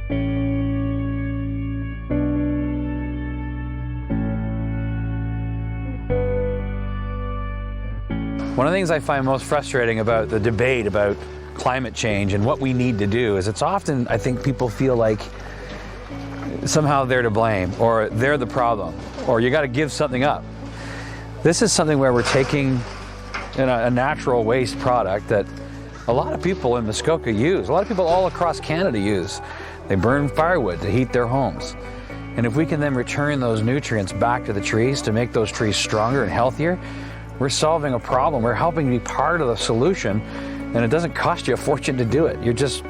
One of the things I find most frustrating about the debate about climate change and what we need to do is it's often, I think, people feel like somehow they're to blame, or they're the problem, or you got to give something up. This is something where we're taking a natural waste product that a lot of people in Muskoka use, a lot of people all across Canada use. They burn firewood to heat their homes. And if we can then return those nutrients back to the trees to make those trees stronger and healthier, we're solving a problem. We're helping to be part of the solution, and it doesn't cost you a fortune to do it. You're just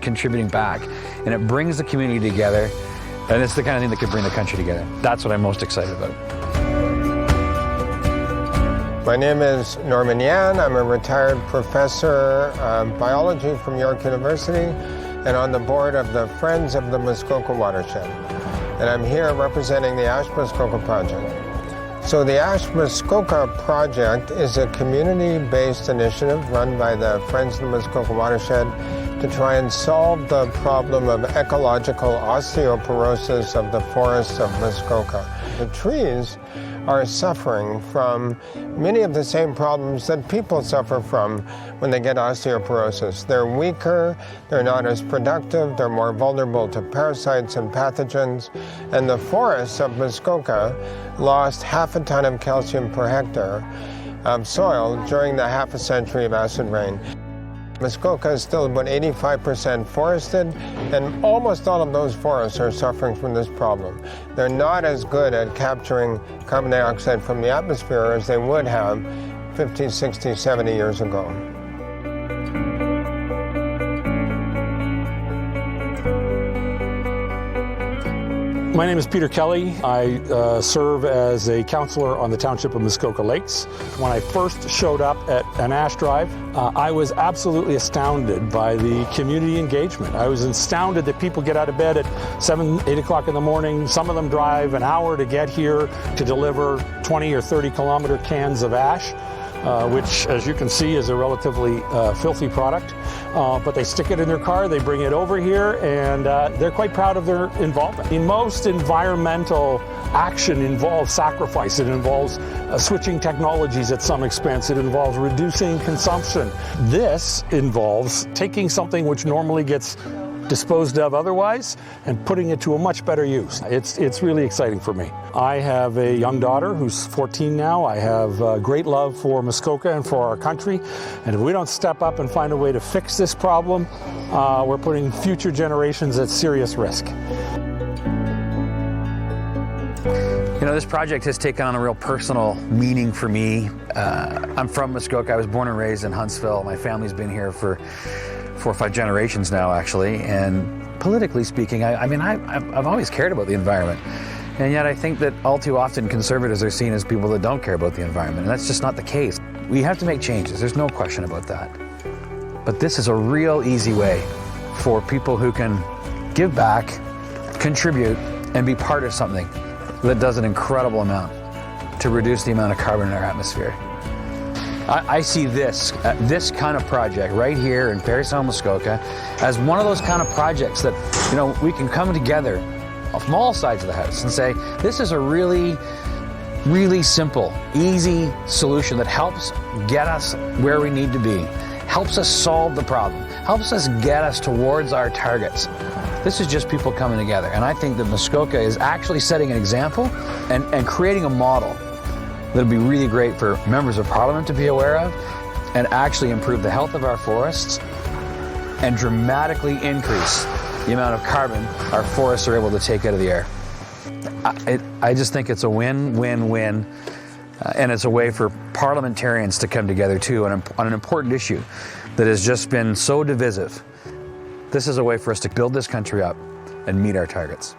contributing back, and it brings the community together, and it's the kind of thing that could bring the country together. That's what I'm most excited about. My name is Norman Yan. I'm a retired professor of biology from York University and on the board of the Friends of the Muskoka Watershed. And I'm here representing the Ash Muskoka Project. So the Ash Muskoka Project is a community-based initiative run by the Friends of the Muskoka Watershed to try and solve the problem of ecological osteoporosis of the forests of Muskoka. The trees are suffering from many of the same problems that people suffer from when they get osteoporosis. They're weaker, they're not as productive, they're more vulnerable to parasites and pathogens, and the forests of Muskoka lost half a ton of calcium per hectare of soil during the half a century of acid rain. Muskoka is still about 85% forested, and almost all of those forests are suffering from this problem. They're not as good at capturing carbon dioxide from the atmosphere as they would have 50, 60, 70 years ago. My name is Peter Kelly. I serve as a counselor on the Township of Muskoka Lakes. When I first showed up at an ash drive, I was absolutely astounded by the community engagement. I was astounded that people get out of bed at 7, 8 o'clock in the morning. Some of them drive an hour to get here to deliver 20 or 30 kilometer cans of ash, which, as you can see, is a relatively filthy product. But they stick it in their car, they bring it over here, and they're quite proud of their involvement. Most environmental action involves sacrifice. It involves switching technologies at some expense. It involves reducing consumption. This involves taking something which normally gets disposed of otherwise and putting it to a much better use. It's really exciting for me. I have a young daughter who's 14 now. I have great love for Muskoka and for our country, and if we don't step up and find a way to fix this problem, we're putting future generations at serious risk. You know, this project has taken on a real personal meaning for me. I'm from Muskoka. I was born and raised in Huntsville. My family's been here for 4 or 5 generations now, actually, and politically speaking, I've always cared about the environment, and yet I think that all too often conservatives are seen as people that don't care about the environment, and that's just not the case. We have to make changes, there's no question about that, but this is a real easy way for people who can give back, contribute, and be part of something that does an incredible amount to reduce the amount of carbon in our atmosphere. I see this kind of project right here in Parry-Sound, Muskoka as one of those kind of projects that, you know, we can come together from all sides of the house and say, this is a really, really simple, easy solution that helps get us where we need to be, helps us solve the problem, helps us get us towards our targets. This is just people coming together. And I think that Muskoka is actually setting an example and creating a model that'll be really great for members of Parliament to be aware of and actually improve the health of our forests and dramatically increase the amount of carbon our forests are able to take out of the air. I just think it's a win-win-win, and it's a way for parliamentarians to come together too on an important issue that has just been so divisive. This is a way for us to build this country up and meet our targets.